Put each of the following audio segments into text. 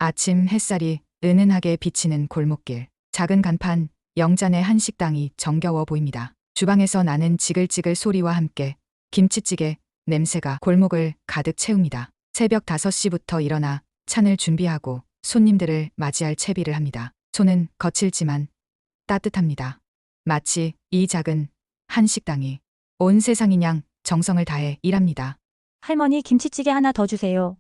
아침 햇살이 은은하게 비치는 골목길. 작은 간판, 영잔의 한 식당이 정겨워 보입니다. 주방에서 나는 지글지글 소리와 함께 김치찌개 냄새가 골목을 가득 채웁니다. 새벽 5시부터 일어나 찬을 준비하고 손님들을 맞이할 채비를 합니다. 손은 거칠지만 따뜻합니다. 마치 이 작은 한 식당이 온 세상이냥 정성을 다해 일합니다. 할머니 김치찌개 하나 더 주세요.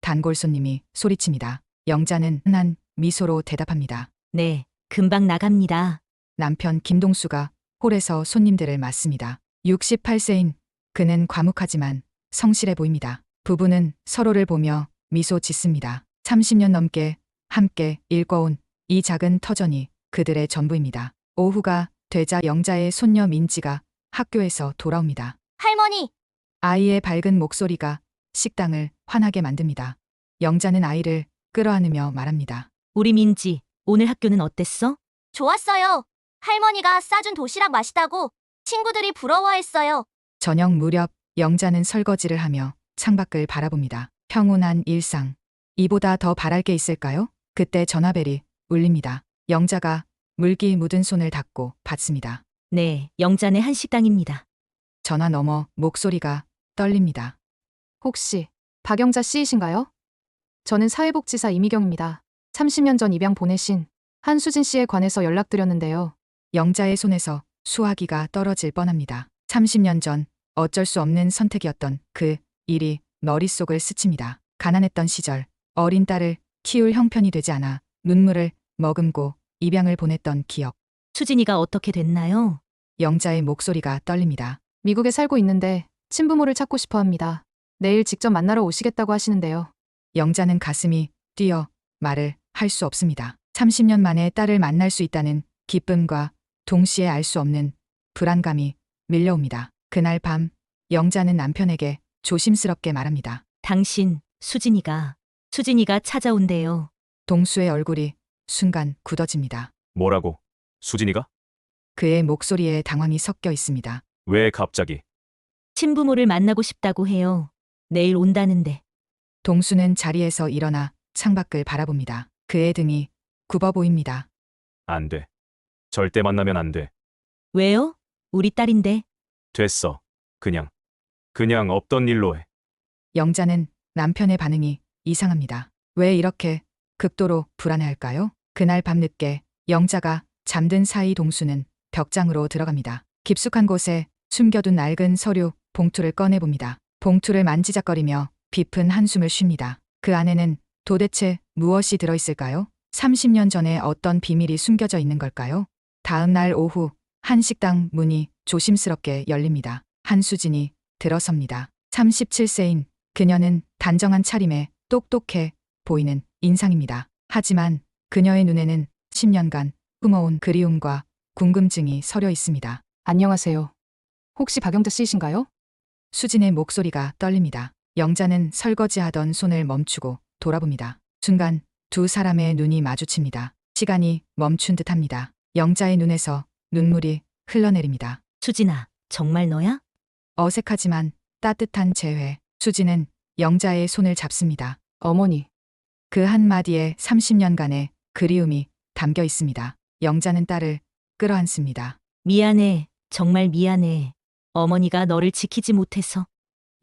단골 손님이 소리칩니다. 영자는 흔한 미소로 대답합니다. 네, 금방 나갑니다. 남편 김동수가 홀에서 손님들을 맞습니다. 68세인 그는 과묵하지만 성실해 보입니다. 부부는 서로를 보며 미소 짓습니다. 30년 넘게 함께 일궈온 이 작은 터전이 그들의 전부입니다. 오후가 되자 영자의 손녀 민지가 학교에서 돌아옵니다. 할머니, 아이의 밝은 목소리가 식당을 환하게 만듭니다. 영자는 아이를 끌어안으며 말합니다. 우리 민지, 오늘 학교는 어땠어? 좋았어요. 할머니가 싸준 도시락 맛있다고 친구들이 부러워했어요. 저녁 무렵 영자는 설거지를 하며 창밖을 바라봅니다. 평온한 일상. 이보다 더 바랄 게 있을까요? 그때 전화벨이 울립니다. 영자가 물기 묻은 손을 닦고 받습니다. 네, 영잔의 한 식당입니다. 전화 너머 목소리가 떨립니다. 혹시 박영자 씨이신가요? 저는 사회복지사 이미경입니다. 30년 전 입양 보내신 한수진 씨에 관해서 연락드렸는데요. 영자의 손에서 수화기가 떨어질 뻔합니다. 30년 전 어쩔 수 없는 선택이었던 그 일이 머릿속을 스칩니다. 가난했던 시절 어린 딸을 키울 형편이 되지 않아 눈물을 머금고 입양을 보냈던 기억. 수진이가 어떻게 됐나요? 영자의 목소리가 떨립니다. 미국에 살고 있는데 친부모를 찾고 싶어 합니다. 내일 직접 만나러 오시겠다고 하시는데요. 영자는 가슴이 뛰어 말을 할 수 없습니다. 30년 만에 딸을 만날 수 있다는 기쁨과 동시에 알 수 없는 불안감이 밀려옵니다. 그날 밤 영자는 남편에게 조심스럽게 말합니다. 당신, 수진이가 찾아온대요. 동수의 얼굴이 순간 굳어집니다. 뭐라고? 수진이가? 그의 목소리에 당황이 섞여 있습니다. 왜 갑자기? 친부모를 만나고 싶다고 해요. 내일 온다는데. 동수는 자리에서 일어나 창밖을 바라봅니다. 그의 등이 굽어 보입니다. 안 돼. 절대 만나면 안 돼. 왜요? 우리 딸인데. 됐어. 그냥 없던 일로 해. 영자는 남편의 반응이 이상합니다. 왜 이렇게 극도로 불안해할까요? 그날 밤늦게 영자가 잠든 사이 동수는 벽장으로 들어갑니다. 깊숙한 곳에 숨겨둔 낡은 서류 봉투를 꺼내봅니다. 봉투를 만지작거리며 깊은 한숨을 쉽니다. 그 안에는 도대체 무엇이 들어있을까요? 30년 전에 어떤 비밀이 숨겨져 있는 걸까요? 다음 날 오후 한 식당 문이 조심스럽게 열립니다. 한수진이 들어섭니다. 37세인 그녀는 단정한 차림에 똑똑해 보이는 인상입니다. 하지만 그녀의 눈에는 10년간 품어온 그리움과 궁금증이 서려 있습니다. 안녕하세요. 혹시 박영자 씨이신가요? 수진의 목소리가 떨립니다. 영자는 설거지하던 손을 멈추고 돌아봅니다. 순간 두 사람의 눈이 마주칩니다. 시간이 멈춘 듯합니다. 영자의 눈에서 눈물이 흘러내립니다. 수진아, 정말 너야? 어색하지만 따뜻한 재회. 수진은 영자의 손을 잡습니다. 어머니, 그 한마디에 30년간의 그리움이 담겨 있습니다. 영자는 딸을 끌어안습니다. 미안해. 정말 미안해. 어머니가 너를 지키지 못해서.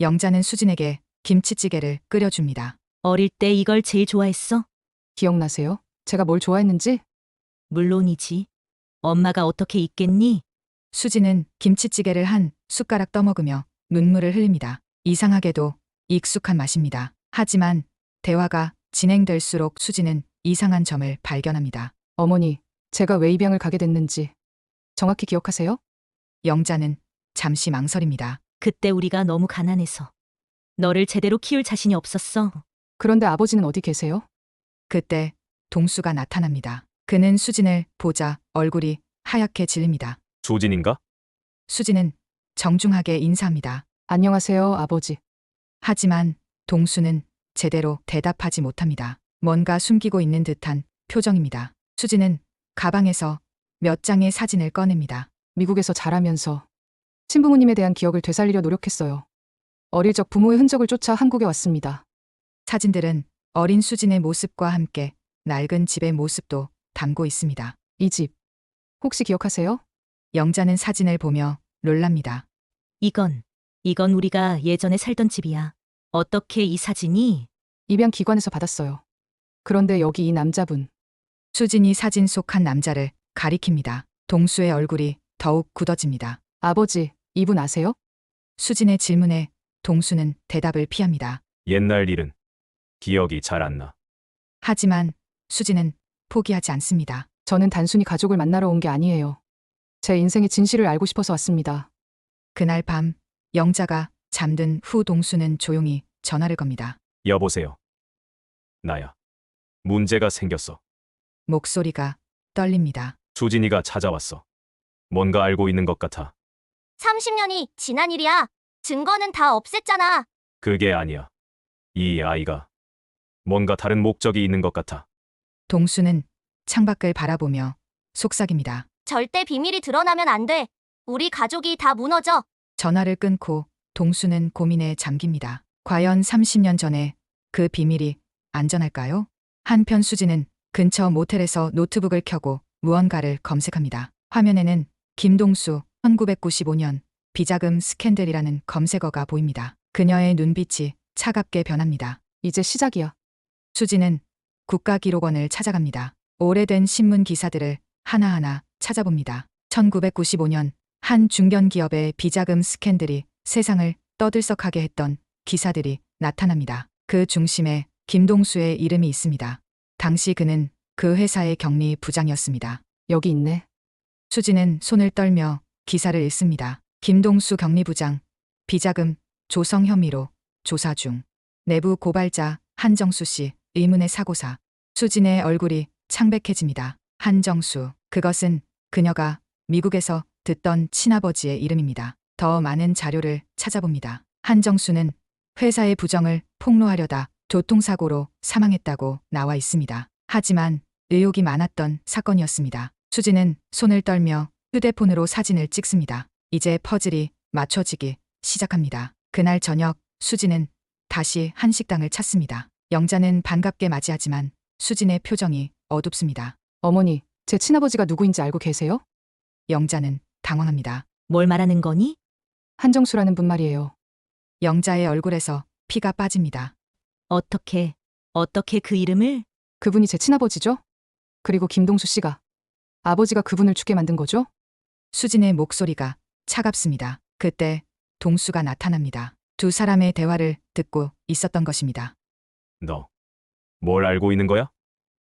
영자는 수진에게 김치찌개를 끓여줍니다. 어릴 때 이걸 제일 좋아했어? 기억나세요? 제가 뭘 좋아했는지? 물론이지. 엄마가 어떻게 있겠니? 수진은 김치찌개를 한 숟가락 떠먹으며 눈물을 흘립니다. 이상하게도 익숙한 맛입니다. 하지만 대화가 진행될수록 수진은 이상한 점을 발견합니다. 어머니, 제가 왜 입양을 가게 됐는지 정확히 기억하세요? 영자는 잠시 망설입니다. 그때 우리가 너무 가난해서. 너를 제대로 키울 자신이 없었어. 그런데 아버지는 어디 계세요? 그때 동수가 나타납니다. 그는 수진을 보자 얼굴이 하얗게 질립니다. 수진인가? 수진은 정중하게 인사합니다. 안녕하세요, 아버지. 하지만 동수는 제대로 대답하지 못합니다. 뭔가 숨기고 있는 듯한 표정입니다. 수진은 가방에서 몇 장의 사진을 꺼냅니다. 미국에서 자라면서 친부모님에 대한 기억을 되살리려 노력했어요. 어릴 적 부모의 흔적을 쫓아 한국에 왔습니다. 사진들은 어린 수진의 모습과 함께 낡은 집의 모습도 담고 있습니다. 이 집 혹시 기억하세요? 영자는 사진을 보며 놀랍니다. 이건 우리가 예전에 살던 집이야. 어떻게 이 사진이? 입양 기관에서 받았어요. 그런데 여기 이 남자분 수진이 사진 속 한 남자를 가리킵니다. 동수의 얼굴이 더욱 굳어집니다. 아버지 이분 아세요? 수진의 질문에 동수는 대답을 피합니다. 옛날 일은 기억이 잘 안 나. 하지만 수진은 포기하지 않습니다. 저는 단순히 가족을 만나러 온 게 아니에요. 제 인생의 진실을 알고 싶어서 왔습니다. 그날 밤 영자가 잠든 후 동수는 조용히 전화를 겁니다. 여보세요. 나야. 문제가 생겼어. 목소리가 떨립니다. 수진이가 찾아왔어. 뭔가 알고 있는 것 같아. 30년이 지난 일이야. 증거는 다 없앴잖아. 그게 아니야. 이 아이가 뭔가 다른 목적이 있는 것 같아. 동수는 창밖을 바라보며 속삭입니다. 절대 비밀이 드러나면 안 돼. 우리 가족이 다 무너져. 전화를 끊고 동수는 고민에 잠깁니다. 과연 30년 전에 그 비밀이 안전할까요? 한편 수진은 근처 모텔에서 노트북을 켜고 무언가를 검색합니다. 화면에는 김동수 1995년 비자금 스캔들이라는 검색어가 보입니다. 그녀의 눈빛이 차갑게 변합니다. 이제 시작이야. 수진은 국가기록원을 찾아갑니다. 오래된 신문 기사들을 하나하나 찾아봅니다. 1995년 한 중견기업의 비자금 스캔들이 세상을 떠들썩하게 했던 기사들이 나타납니다. 그 중심에 김동수의 이름이 있습니다. 당시 그는 그 회사의 격리 부장이었습니다. 여기 있네. 수진은 손을 떨며 기사를 읽습니다. 김동수 격리부장, 비자금, 조성 혐의로 조사 중. 내부 고발자 한정수 씨, 의문의 사고사. 수진의 얼굴이 창백해집니다. 한정수, 그것은 그녀가 미국에서 듣던 친아버지의 이름입니다. 더 많은 자료를 찾아봅니다. 한정수는 회사의 부정을 폭로하려다 교통사고로 사망했다고 나와 있습니다. 하지만 의혹이 많았던 사건이었습니다. 수진은 손을 떨며 휴대폰으로 사진을 찍습니다. 이제 퍼즐이 맞춰지기 시작합니다. 그날 저녁 수진은 다시 한 식당을 찾습니다. 영자는 반갑게 맞이하지만 수진의 표정이 어둡습니다. 어머니, 제 친아버지가 누구인지 알고 계세요? 영자는 당황합니다. 뭘 말하는 거니? 한정수라는 분 말이에요. 영자의 얼굴에서 피가 빠집니다. 어떻게 그 이름을? 그분이 제 친아버지죠? 그리고 김동수 씨가 아버지가 그분을 죽게 만든 거죠? 수진의 목소리가 차갑습니다. 그때 동수가 나타납니다. 두 사람의 대화를 듣고 있었던 것입니다. 너 뭘 알고 있는 거야?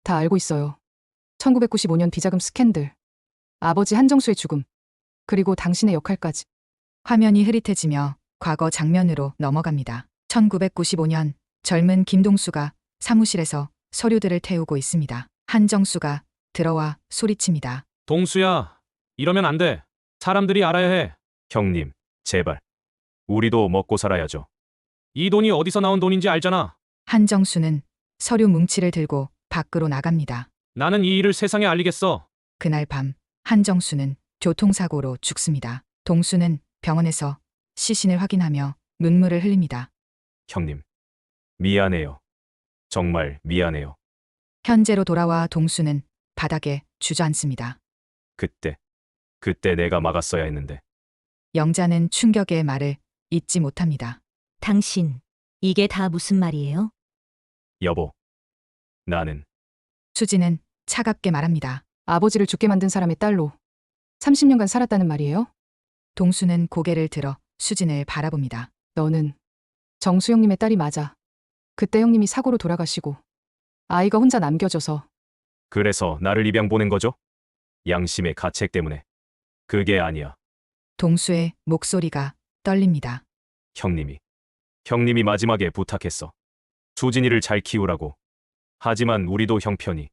다 알고 있어요. 1995년 비자금 스캔들, 아버지 한정수의 죽음, 그리고 당신의 역할까지. 화면이 흐릿해지며 과거 장면으로 넘어갑니다. 1995년 젊은 김동수가 사무실에서 서류들을 태우고 있습니다. 한정수가 들어와 소리칩니다. 동수야, 이러면 안 돼. 사람들이 알아야 해. 형님, 제발. 우리도 먹고 살아야죠. 이 돈이 어디서 나온 돈인지 알잖아. 한정수는 서류 뭉치를 들고 밖으로 나갑니다. 나는 이 일을 세상에 알리겠어. 그날 밤 한정수는 교통사고로 죽습니다. 동수는 병원에서 시신을 확인하며 눈물을 흘립니다. 형님. 미안해요. 정말 미안해요. 현재로 돌아와 동수는 바닥에 주저앉습니다. 그때 내가 막았어야 했는데. 영자는 충격의 말을 잊지 못합니다. 당신, 이게 다 무슨 말이에요? 여보. 나는 수지는 차갑게 말합니다. 아버지를 죽게 만든 사람의 딸로 30년간 살았다는 말이에요? 동수는 고개를 들어 수진을 바라봅니다. 너는 정수 형님의 딸이 맞아. 그때 형님이 사고로 돌아가시고 아이가 혼자 남겨져서 그래서 나를 입양 보낸 거죠? 양심의 가책 때문에. 그게 아니야. 동수의 목소리가 떨립니다. 형님이 마지막에 부탁했어. 수진이를 잘 키우라고. 하지만 우리도 형 편이.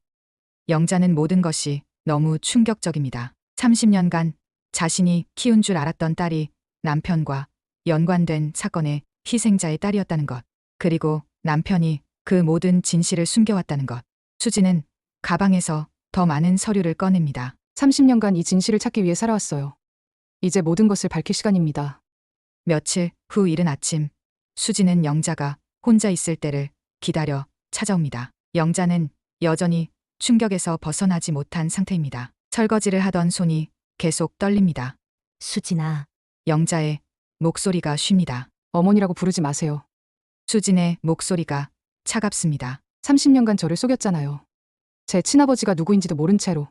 영자는 모든 것이 너무 충격적입니다. 30년간 자신이 키운 줄 알았던 딸이 남편과 연관된 사건의 희생자의 딸이었다는 것. 그리고 남편이 그 모든 진실을 숨겨왔다는 것. 수지는 가방에서 더 많은 서류를 꺼냅니다. 30년간 이 진실을 찾기 위해 살아왔어요. 이제 모든 것을 밝힐 시간입니다. 며칠 후 이른 아침, 수지는 영자가 혼자 있을 때를 기다려 찾아옵니다. 영자는 여전히 충격에서 벗어나지 못한 상태입니다. 설거지를 하던 손이 계속 떨립니다. 수진아, 영자의 목소리가 쉽니다. 어머니라고 부르지 마세요. 수진의 목소리가 차갑습니다. 30년간 저를 속였잖아요. 제 친아버지가 누구인지도 모른 채로.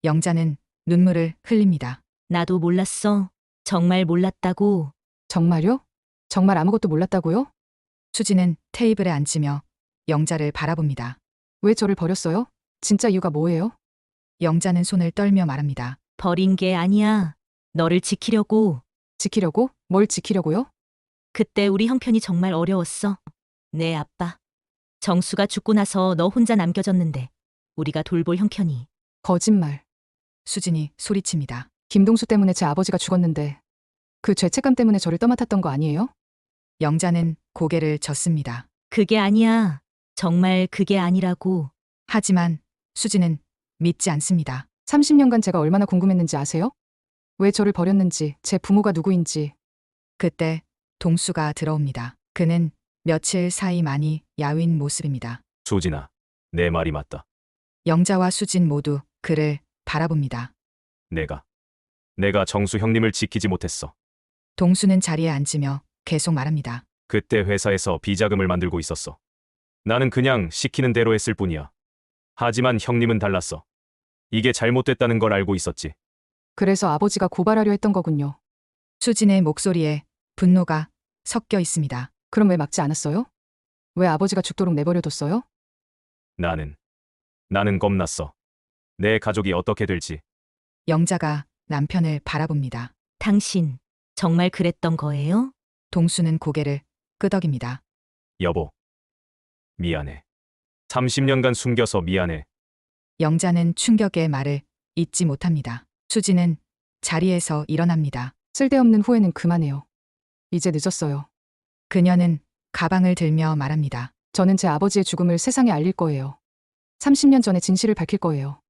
영자는 눈물을 흘립니다. 나도 몰랐어. 정말 몰랐다고. 정말요? 정말 아무것도 몰랐다고요? 수진은 테이블에 앉으며 영자를 바라봅니다. 왜 저를 버렸어요? 진짜 이유가 뭐예요? 영자는 손을 떨며 말합니다. 버린 게 아니야. 너를 지키려고. 지키려고? 뭘 지키려고요? 그때 우리 형편이 정말 어려웠어. 내 아빠. 정수가 죽고 나서 너 혼자 남겨졌는데 우리가 돌볼 형편이. 거짓말. 수진이 소리칩니다. 김동수 때문에 제 아버지가 죽었는데 그 죄책감 때문에 저를 떠맡았던 거 아니에요? 영자는 고개를 젓습니다. 그게 아니야. 정말 그게 아니라고. 하지만 수진은 믿지 않습니다. 30년간 제가 얼마나 궁금했는지 아세요? 왜 저를 버렸는지, 제 부모가 누구인지. 그때 동수가 들어옵니다. 그는 며칠 사이 많이 야윈 모습입니다. 수진아, 내 말이 맞다. 영자와 수진 모두 그를 바라봅니다. 내가 정수 형님을 지키지 못했어. 동수는 자리에 앉으며 계속 말합니다. 그때 회사에서 비자금을 만들고 있었어. 나는 그냥 시키는 대로 했을 뿐이야. 하지만 형님은 달랐어. 이게 잘못됐다는 걸 알고 있었지. 그래서 아버지가 고발하려 했던 거군요. 수진의 목소리에 분노가 섞여 있습니다. 그럼 왜 막지 않았어요? 왜 아버지가 죽도록 내버려뒀어요? 나는 겁났어. 내 가족이 어떻게 될지. 영자가 남편을 바라봅니다. 당신, 정말 그랬던 거예요? 동수는 고개를 끄덕입니다. 여보, 미안해. 30년간 숨겨서 미안해. 영자는 충격의 말을 잊지 못합니다. 수진은 자리에서 일어납니다. 쓸데없는 후회는 그만해요. 이제 늦었어요. 그녀는 가방을 들며 말합니다. 저는 제 아버지의 죽음을 세상에 알릴 거예요. 30년 전에 진실을 밝힐 거예요.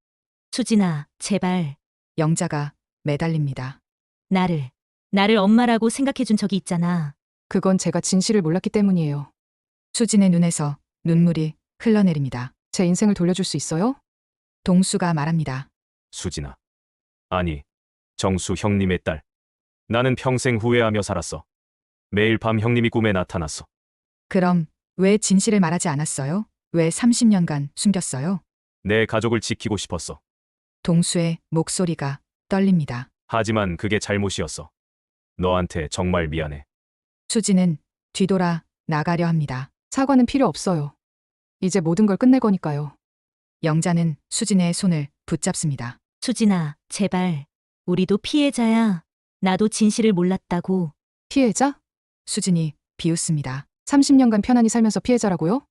수진아, 제발. 영자가 매달립니다. 나를 엄마라고 생각해준 적이 있잖아. 그건 제가 진실을 몰랐기 때문이에요. 수진의 눈에서 눈물이 흘러내립니다. 제 인생을 돌려줄 수 있어요? 동수가 말합니다. 수진아. 아니, 정수 형님의 딸. 나는 평생 후회하며 살았어. 매일 밤 형님이 꿈에 나타났어. 그럼 왜 진실을 말하지 않았어요? 왜 30년간 숨겼어요? 내 가족을 지키고 싶었어. 동수의 목소리가 떨립니다. 하지만 그게 잘못이었어. 너한테 정말 미안해. 수진은 뒤돌아 나가려 합니다. 사과는 필요 없어요. 이제 모든 걸 끝낼 거니까요. 영자는 수진의 손을 붙잡습니다. 수진아, 제발. 우리도 피해자야. 나도 진실을 몰랐다고. 피해자? 수진이 비웃습니다. 30년간 편안히 살면서 피해자라고요?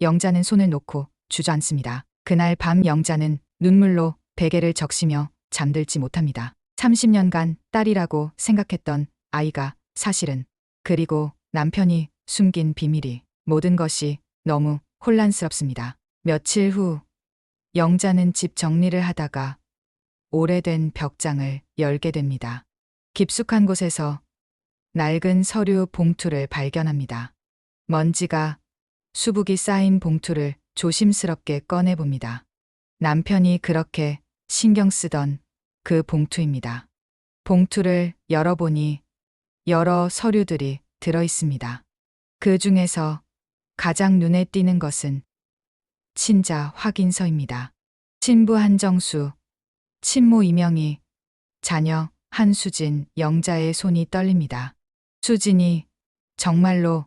영자는 손을 놓고 주저앉습니다. 그날 밤 영자는 눈물로 베개를 적시며 잠들지 못합니다. 30년간 딸이라고 생각했던 아이가 사실은, 그리고 남편이 숨긴 비밀이, 모든 것이 너무 혼란스럽습니다. 며칠 후 영자는 집 정리를 하다가 오래된 벽장을 열게 됩니다. 깊숙한 곳에서 낡은 서류 봉투를 발견합니다. 먼지가 수북이 쌓인 봉투를 조심스럽게 꺼내봅니다. 남편이 그렇게 신경 쓰던 그 봉투입니다. 봉투를 열어보니 여러 서류들이 들어 있습니다. 그 중에서 가장 눈에 띄는 것은 친자 확인서입니다. 친부 한정수, 친모 이명희, 자녀 한수진, 영자의 손이 떨립니다. 수진이 정말로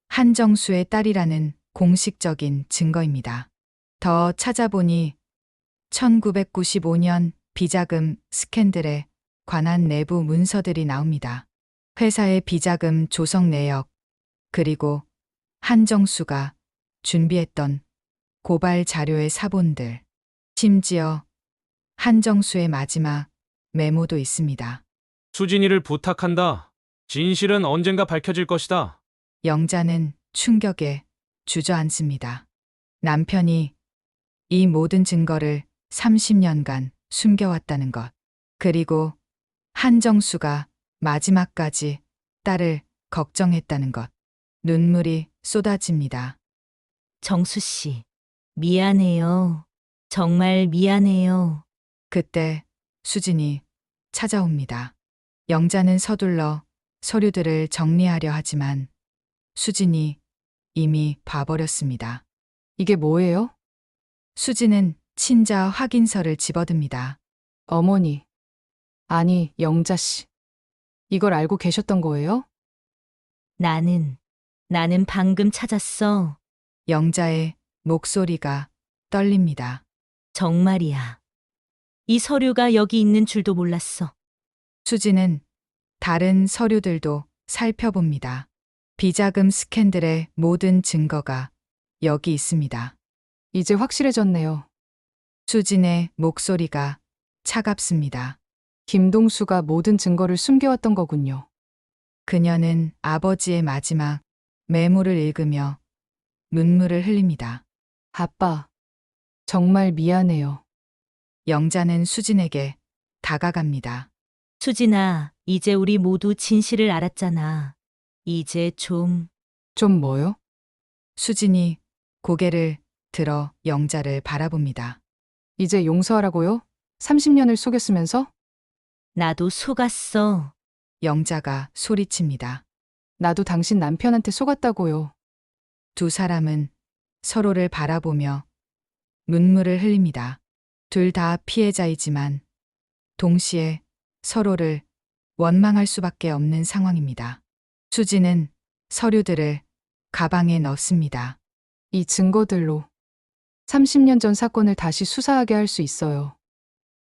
한정수의 딸이라는 공식적인 증거입니다. 더 찾아보니 1995년 비자금 스캔들에 관한 내부 문서들이 나옵니다. 회사의 비자금 조성 내역, 그리고 한정수가 준비했던 고발 자료의 사본들, 심지어 한정수의 마지막 메모도 있습니다. 수진이를 부탁한다. 진실은 언젠가 밝혀질 것이다. 영자는 충격에 주저앉습니다. 남편이 이 모든 증거를 30년간 숨겨왔다는 것, 그리고 한정수가 마지막까지 딸을 걱정했다는 것. 눈물이 쏟아집니다. 정수 씨, 미안해요. 정말 미안해요. 그때 수진이 찾아옵니다. 영자는 서둘러 서류들을 정리하려 하지만 수진이 이미 봐버렸습니다. 이게 뭐예요? 수진은 친자 확인서를 집어듭니다. 어머니. 아니, 영자 씨. 이걸 알고 계셨던 거예요? 나는 방금 찾았어. 영자의 목소리가 떨립니다. 정말이야. 이 서류가 여기 있는 줄도 몰랐어. 수지는 다른 서류들도 살펴봅니다. 비자금 스캔들의 모든 증거가 여기 있습니다. 이제 확실해졌네요. 수진의 목소리가 차갑습니다. 김동수가 모든 증거를 숨겨왔던 거군요. 그녀는 아버지의 마지막 메모를 읽으며 눈물을 흘립니다. 아빠. 정말 미안해요. 영자는 수진에게 다가갑니다. 수진아, 이제 우리 모두 진실을 알았잖아. 이제 좀 좀 뭐요? 수진이 고개를 들어 영자를 바라봅니다. 이제 용서하라고요? 30년을 속였으면서? 나도 속았어. 영자가 소리칩니다. 나도 당신 남편한테 속았다고요. 두 사람은 서로를 바라보며 눈물을 흘립니다. 둘 다 피해자이지만 동시에 서로를 원망할 수밖에 없는 상황입니다. 수지는 서류들을 가방에 넣습니다. 이 증거들로 30년 전 사건을 다시 수사하게 할 수 있어요.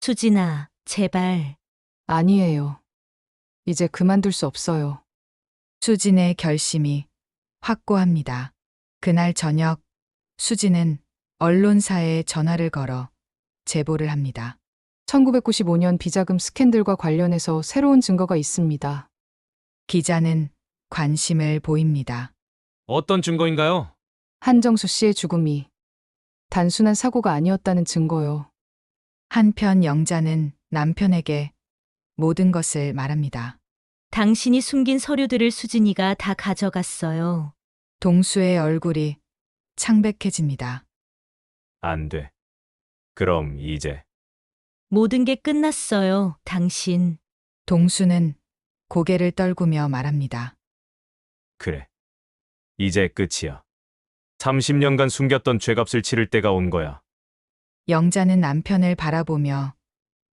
수진아, 제발. 아니에요. 이제 그만둘 수 없어요. 수진의 결심이 확고합니다. 그날 저녁 수진은 언론사에 전화를 걸어 제보를 합니다. 1995년 비자금 스캔들과 관련해서 새로운 증거가 있습니다. 기자는 관심을 보입니다. 어떤 증거인가요? 한정수 씨의 죽음이 단순한 사고가 아니었다는 증거요. 한편 영자는 남편에게 모든 것을 말합니다. 당신이 숨긴 서류들을 수진이가 다 가져갔어요. 동수의 얼굴이 창백해집니다. 안 돼. 그럼 이제 모든 게 끝났어요, 당신. 동수는 고개를 떨구며 말합니다. 그래. 이제 끝이야. 30년간 숨겼던 죄값을 치를 때가 온 거야. 영자는 남편을 바라보며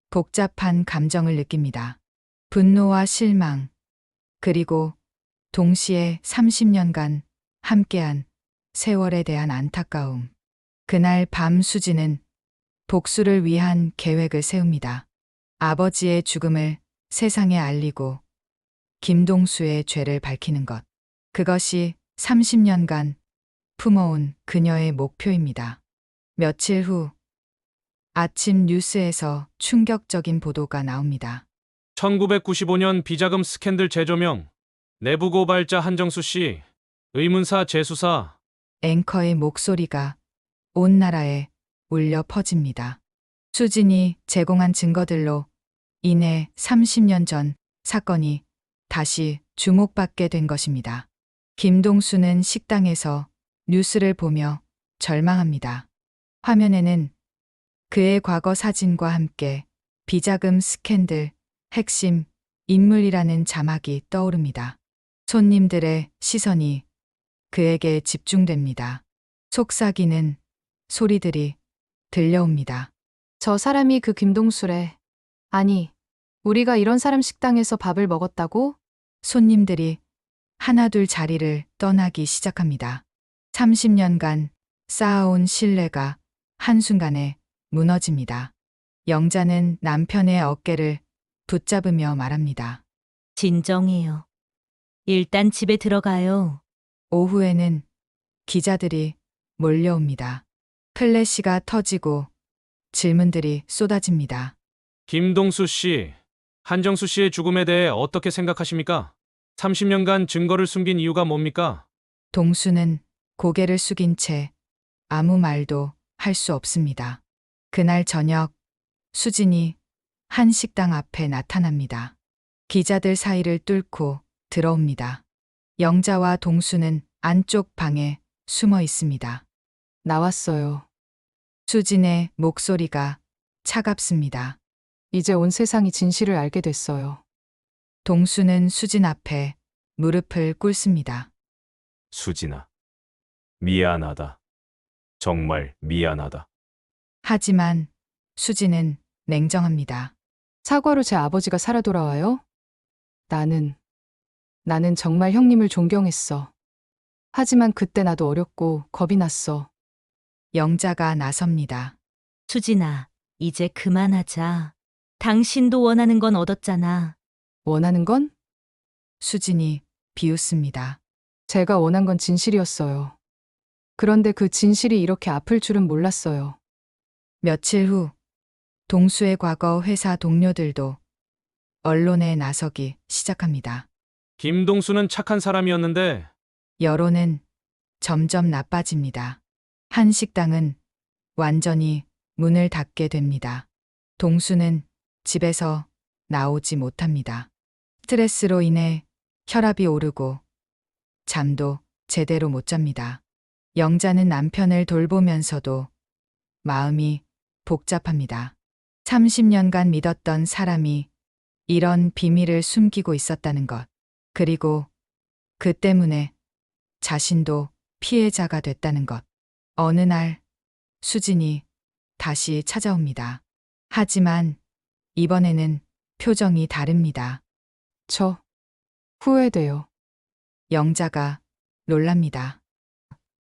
복잡한 감정을 느낍니다. 분노와 실망, 그리고 동시에 30년간 함께한 세월에 대한 안타까움. 그날 밤 수지는 복수를 위한 계획을 세웁니다. 아버지의 죽음을 세상에 알리고 김동수의 죄를 밝히는 것. 그것이 30년간 품어온 그녀의 목표입니다. 며칠 후 아침 뉴스에서 충격적인 보도가 나옵니다. 1995년 비자금 스캔들 재조명. 내부 고발자 한정수 씨. 의문사 재수사. 앵커의 목소리가 온 나라에 울려 퍼집니다. 수진이 제공한 증거들로 인해 30년 전 사건이 다시 주목받게 된 것입니다. 김동수는 식당에서 뉴스를 보며 절망합니다. 화면에는 그의 과거 사진과 함께 비자금 스캔들 핵심 인물이라는 자막이 떠오릅니다. 손님들의 시선이 그에게 집중됩니다. 속삭이는 소리들이 들려옵니다. 저 사람이 그 김동수래. 아니, 우리가 이런 사람 식당에서 밥을 먹었다고? 손님들이 하나둘 자리를 떠나기 시작합니다. 30년간 쌓아온 신뢰가 한순간에 무너집니다. 영자는 남편의 어깨를 붙잡으며 말합니다. 진정해요. 일단 집에 들어가요. 오후에는 기자들이 몰려옵니다. 플래시가 터지고 질문들이 쏟아집니다. 김동수 씨. 한정수 씨의 죽음에 대해 어떻게 생각하십니까? 30년간 증거를 숨긴 이유가 뭡니까? 동수는 고개를 숙인 채 아무 말도 할 수 없습니다. 그날 저녁 수진이 한 식당 앞에 나타납니다. 기자들 사이를 뚫고 들어옵니다. 영자와 동수는 안쪽 방에 숨어 있습니다. 나왔어요. 수진의 목소리가 차갑습니다. 이제 온 세상이 진실을 알게 됐어요. 동수는 수진 앞에 무릎을 꿇습니다. 수진아. 미안하다. 정말 미안하다. 하지만 수진은 냉정합니다. 사과로 제 아버지가 살아 돌아와요? 나는 정말 형님을 존경했어. 하지만 그때 나도 어렸고 겁이 났어. 영자가 나섭니다. 수진아, 이제 그만하자. 당신도 원하는 건 얻었잖아. 원하는 건? 수진이 비웃습니다. 제가 원한 건 진실이었어요. 그런데 그 진실이 이렇게 아플 줄은 몰랐어요. 며칠 후 동수의 과거 회사 동료들도 언론에 나서기 시작합니다. 김동수는 착한 사람이었는데 여론은 점점 나빠집니다. 한 식당은 완전히 문을 닫게 됩니다. 동수는 집에서 나오지 못합니다. 스트레스로 인해 혈압이 오르고 잠도 제대로 못 잡니다. 영자는 남편을 돌보면서도 마음이 복잡합니다. 30년간 믿었던 사람이 이런 비밀을 숨기고 있었다는 것. 그리고 그 때문에 자신도 피해자가 됐다는 것. 어느 날 수진이 다시 찾아옵니다. 하지만 이번에는 표정이 다릅니다. 저 후회돼요. 영자가 놀랍니다.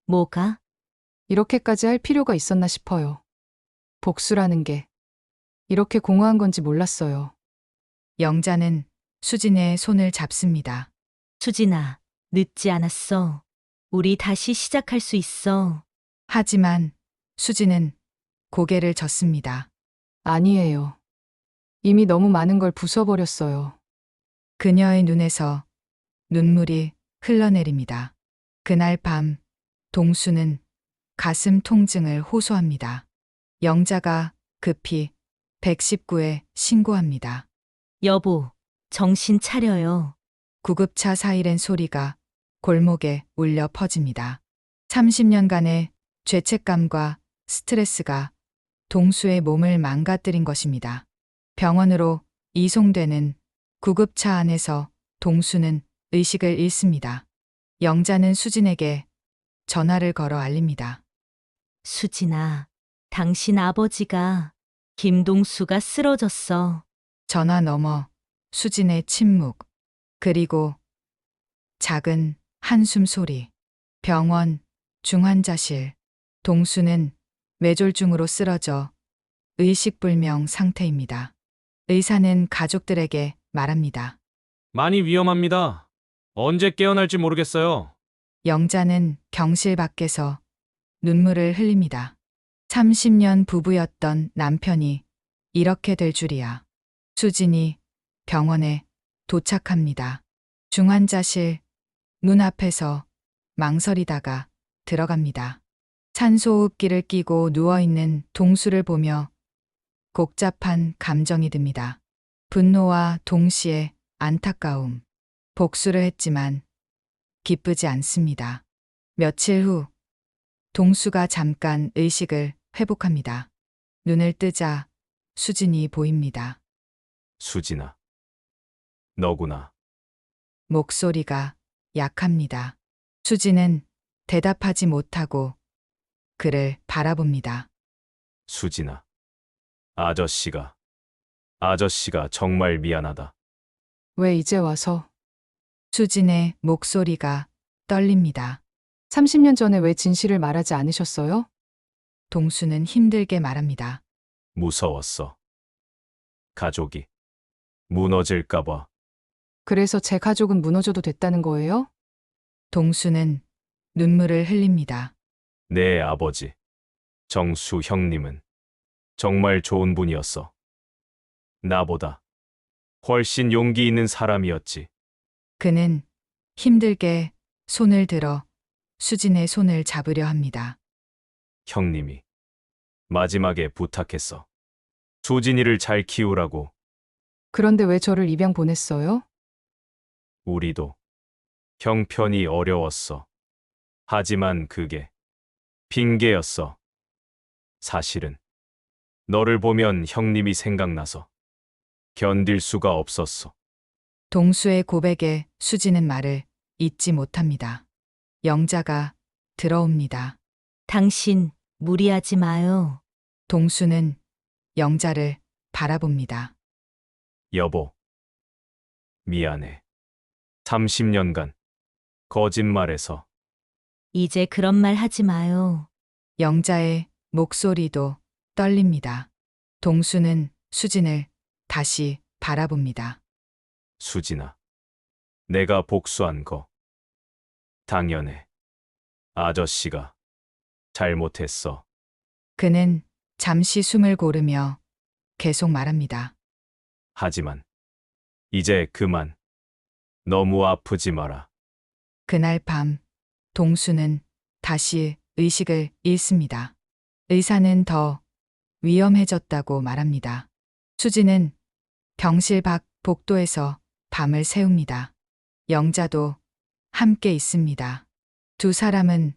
뭐가? 이렇게까지 할 필요가 있었나 싶어요. 복수라는 게 이렇게 공허한 건지 몰랐어요. 영자는 수진의 손을 잡습니다. 수진아, 늦지 않았어. 우리 다시 시작할 수 있어. 하지만 수진은 고개를 젓습니다. 아니에요. 이미 너무 많은 걸 부숴버렸어요. 그녀의 눈에서 눈물이 흘러내립니다. 그날 밤 동수는 가슴 통증을 호소합니다. 영자가 급히 119에 신고합니다. 여보, 정신 차려요. 구급차 사이렌 소리가 골목에 울려 퍼집니다. 30년간의 죄책감과 스트레스가 동수의 몸을 망가뜨린 것입니다. 병원으로 이송되는 구급차 안에서 동수는 의식을 잃습니다. 영자는 수진에게 전화를 걸어 알립니다. 수진아, 당신 아버지가 김동수가 쓰러졌어. 전화 너머 수진의 침묵, 그리고 작은 한숨 소리. 병원 중환자실. 동수는 뇌졸중으로 쓰러져 의식불명 상태입니다. 의사는 가족들에게 말합니다. 많이 위험합니다. 언제 깨어날지 모르겠어요. 영자는 병실 밖에서 눈물을 흘립니다. 30년 부부였던 남편이 이렇게 될 줄이야. 수진이 병원에 도착합니다. 중환자실 문 앞에서 망설이다가 들어갑니다. 산소호흡기를 끼고 누워있는 동수를 보며 복잡한 감정이 듭니다. 분노와 동시에 안타까움. 복수를 했지만 기쁘지 않습니다. 며칠 후 동수가 잠깐 의식을 회복합니다. 눈을 뜨자 수진이 보입니다. 수진아. 너구나. 목소리가 약합니다. 수진은 대답하지 못하고 그를 바라봅니다. 수진아. 아저씨가 정말 미안하다. 왜 이제 와서? 수진의 목소리가 떨립니다. 30년 전에 왜 진실을 말하지 않으셨어요? 동수는 힘들게 말합니다. 무서웠어. 가족이 무너질까봐. 그래서 제 가족은 무너져도 됐다는 거예요? 동수는 눈물을 흘립니다. 내 아버지, 정수 형님은 정말 좋은 분이었어. 나보다 훨씬 용기 있는 사람이었지. 그는 힘들게 손을 들어 수진의 손을 잡으려 합니다. 형님이 마지막에 부탁했어. 수진이를 잘 키우라고. 그런데 왜 저를 입양 보냈어요? 우리도 형편이 어려웠어. 하지만 그게 핑계였어. 사실은 너를 보면 형님이 생각나서 견딜 수가 없었어. 동수의 고백에 수지는 말을 잇지 못합니다. 영자가 들어옵니다. 당신 무리하지 마요. 동수는 영자를 바라봅니다. 여보, 미안해. 30년간 거짓말해서 이제 그런 말 하지 마요. 영자의 목소리도 떨립니다. 동수는 수진을 다시 바라봅니다. 수진아, 내가 복수한 거 당연해. 아저씨가 잘못했어. 그는 잠시 숨을 고르며 계속 말합니다. 하지만 이제 그만. 너무 아프지 마라. 그날 밤 동수는 다시 의식을 잃습니다. 의사는 더 위험해졌다고 말합니다. 수지는 병실 밖 복도에서 밤을 새웁니다. 영자도 함께 있습니다. 두 사람은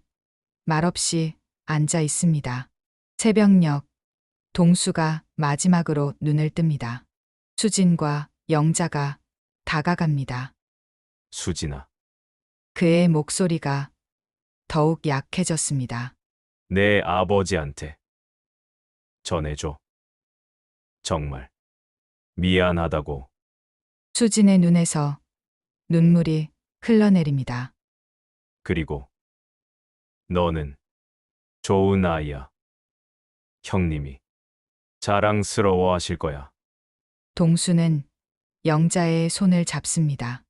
말없이 앉아 있습니다. 새벽녘 동수가 마지막으로 눈을 뜹니다. 수진과 영자가 다가갑니다. 수진아, 그의 목소리가 더욱 약해졌습니다. 내 아버지한테 전해줘. 정말 미안하다고. 수진의 눈에서 눈물이 흘러내립니다. 그리고 너는 좋은 아이야. 형님이 자랑스러워하실 거야. 동수는 영자의 손을 잡습니다.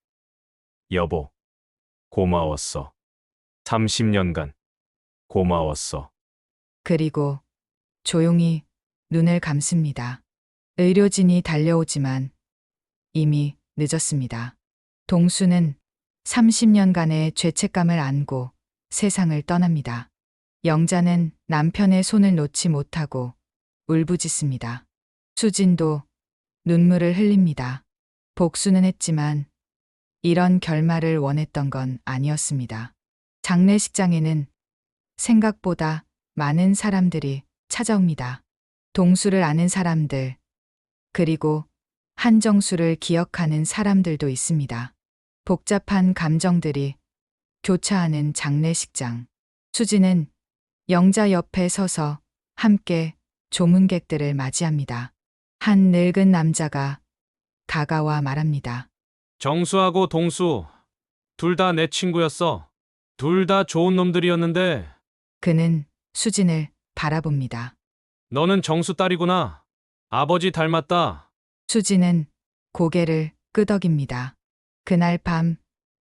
여보, 고마웠어. 30년간 고마웠어. 그리고 조용히 눈을 감습니다. 의료진이 달려오지만 이미 늦었습니다. 동수는 30년간의 죄책감을 안고 세상을 떠납니다. 영자는 남편의 손을 놓지 못하고 울부짖습니다. 수진도 눈물을 흘립니다. 복수는 했지만 이런 결말을 원했던 건 아니었습니다. 장례식장에는 생각보다 많은 사람들이 찾아옵니다. 동수를 아는 사람들, 그리고 한정수를 기억하는 사람들도 있습니다. 복잡한 감정들이 교차하는 장례식장. 수지는 영자 옆에 서서 함께 조문객들을 맞이합니다. 한 늙은 남자가 다가와 말합니다. 정수하고 동수, 둘 다 내 친구였어. 둘 다 좋은 놈들이었는데, 그는 수진을 바라봅니다. 너는 정수 딸이구나. 아버지 닮았다. 수지는 고개를 끄덕입니다. 그날 밤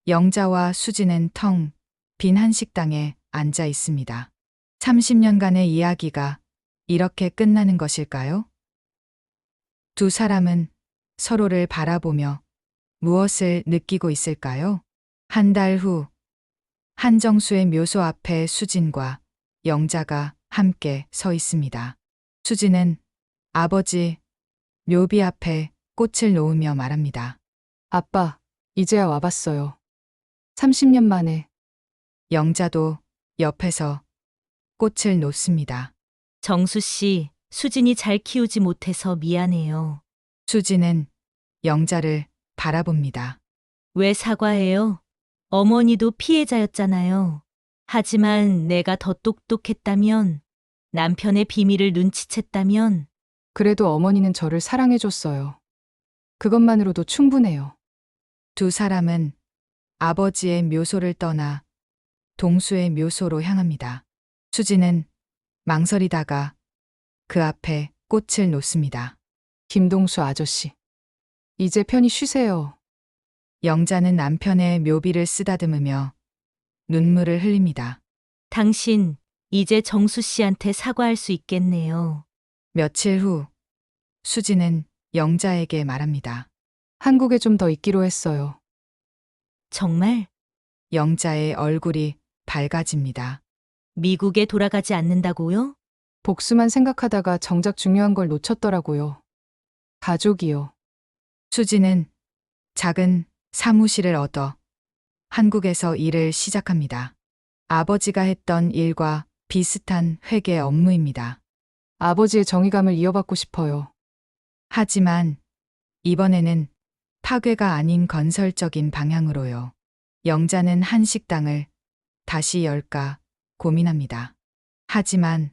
영자와 수지는 텅 빈 한식당에 앉아 있습니다. 30년간의 이야기가 이렇게 끝나는 것일까요? 두 사람은 서로를 바라보며 무엇을 느끼고 있을까요? 한 달 후, 한정수의 묘소 앞에 수진과 영자가 함께 서 있습니다. 수진은 아버지 묘비 앞에 꽃을 놓으며 말합니다. 아빠, 이제야 와봤어요. 30년 만에. 영자도 옆에서 꽃을 놓습니다. 정수 씨, 수진이 잘 키우지 못해서 미안해요. 수진은 영자를 바라봅니다. 왜 사과해요? 어머니도 피해자였잖아요. 하지만 내가 더 똑똑했다면, 남편의 비밀을 눈치챘다면, 그래도 어머니는 저를 사랑해줬어요. 그것만으로도 충분해요. 두 사람은 아버지의 묘소를 떠나 동수의 묘소로 향합니다. 수지는 망설이다가 그 앞에 꽃을 놓습니다. 김동수 아저씨. 이제 편히 쉬세요. 영자는 남편의 묘비를 쓰다듬으며 눈물을 흘립니다. 당신, 이제 정수 씨한테 사과할 수 있겠네요. 며칠 후 수지는 영자에게 말합니다. 한국에 좀 더 있기로 했어요. 정말? 영자의 얼굴이 밝아집니다. 미국에 돌아가지 않는다고요? 복수만 생각하다가 정작 중요한 걸 놓쳤더라고요. 가족이요. 수지는 작은 사무실을 얻어 한국에서 일을 시작합니다. 아버지가 했던 일과 비슷한 회계 업무입니다. 아버지의 정의감을 이어받고 싶어요. 하지만 이번에는 파괴가 아닌 건설적인 방향으로요. 영자는 한식당을 다시 열까 고민합니다. 하지만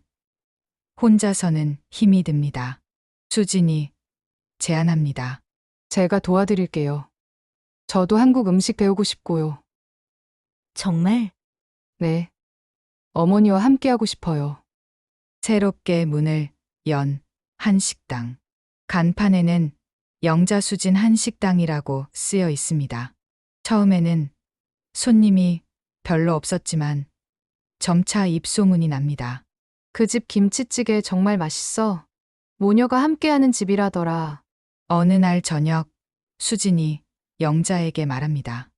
혼자서는 힘이 듭니다. 수진이 제안합니다. 제가 도와드릴게요. 저도 한국 음식 배우고 싶고요. 정말? 네. 어머니와 함께하고 싶어요. 새롭게 문을 연 한식당. 간판에는 영자수진 한식당이라고 쓰여 있습니다. 처음에는 손님이 별로 없었지만 점차 입소문이 납니다. 그 집 김치찌개 정말 맛있어. 모녀가 함께하는 집이라더라. 어느 날 저녁 수진이 영자에게 말합니다.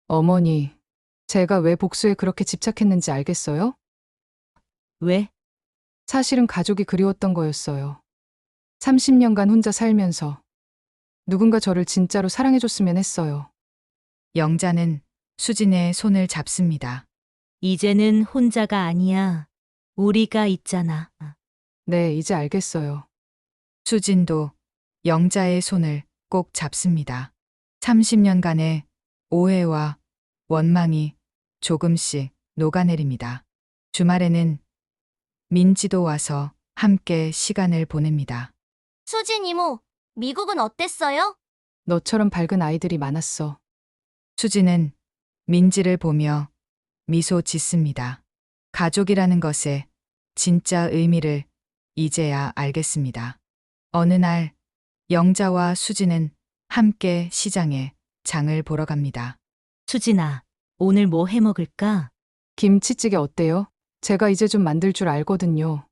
어머니, 제가 왜 복수에 그렇게 집착했는지 알겠어요? 왜? 사실은 가족이 그리웠던 거였어요. 30년간 혼자 살면서 누군가 저를 진짜로 사랑해줬으면 했어요. 영자는 수진의 손을 잡습니다. 이제는 혼자가 아니야. 우리가 있잖아. 네, 이제 알겠어요. 수진도 영자의 손을 꼭 잡습니다. 30년간의 오해와 원망이 조금씩 녹아내립니다. 주말에는 민지도 와서 함께 시간을 보냅니다. 수진 이모, 미국은 어땠어요? 너처럼 밝은 아이들이 많았어. 수진은 민지를 보며 미소 짓습니다. 가족이라는 것의 진짜 의미를 이제야 알겠습니다. 어느 날 영자와 수진은 함께 시장에 장을 보러 갑니다. 수진아, 오늘 뭐 해 먹을까? 김치찌개 어때요? 제가 이제 좀 만들 줄 알거든요.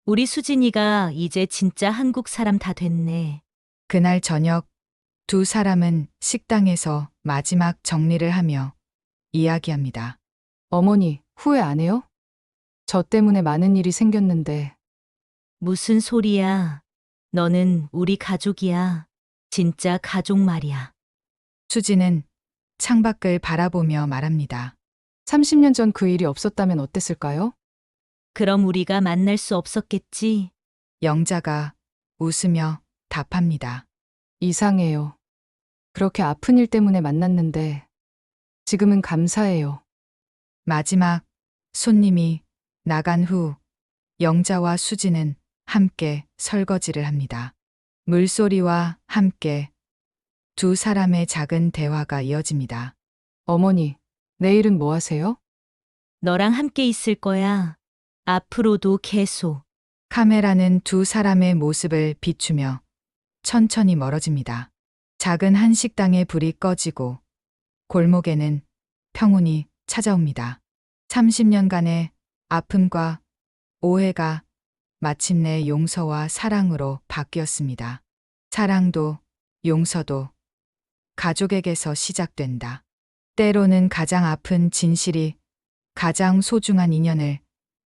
우리 수진이가 이제 진짜 한국 사람 다 됐네. 그날 저녁 두 사람은 식당에서 마지막 정리를 하며 이야기합니다. 어머니, 후회 안 해요? 저 때문에 많은 일이 생겼는데 무슨 소리야? 너는 우리 가족이야. 진짜 가족 말이야. 수진은 창밖을 바라보며 말합니다. 30년 전 그 일이 없었다면 어땠을까요? 그럼 우리가 만날 수 없었겠지? 영자가 웃으며 답합니다. 이상해요. 그렇게 아픈 일 때문에 만났는데 지금은 감사해요. 마지막 손님이 나간 후 영자와 수진은 함께 설거지를 합니다. 물소리와 함께 두 사람의 작은 대화가 이어집니다. 어머니, 내일은 뭐 하세요? 너랑 함께 있을 거야. 앞으로도 계속. 카메라는 두 사람의 모습을 비추며 천천히 멀어집니다. 작은 한식당의 불이 꺼지고 골목에는 평온이 찾아옵니다. 30년간의 아픔과 오해가 마침내 용서와 사랑으로 바뀌었습니다. 사랑도 용서도 가족에게서 시작된다. 때로는 가장 아픈 진실이 가장 소중한 인연을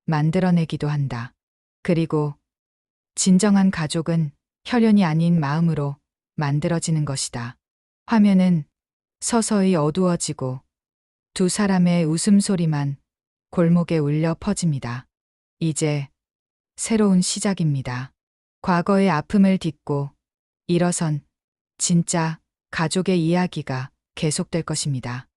만들어내기도 한다. 그리고 진정한 가족은 혈연이 아닌 마음으로 만들어지는 것이다. 화면은 서서히 어두워지고 두 사람의 웃음소리만 골목에 울려 퍼집니다. 이제 새로운 시작입니다. 과거의 아픔을 딛고 일어선 진짜 가족의 이야기가 계속될 것입니다.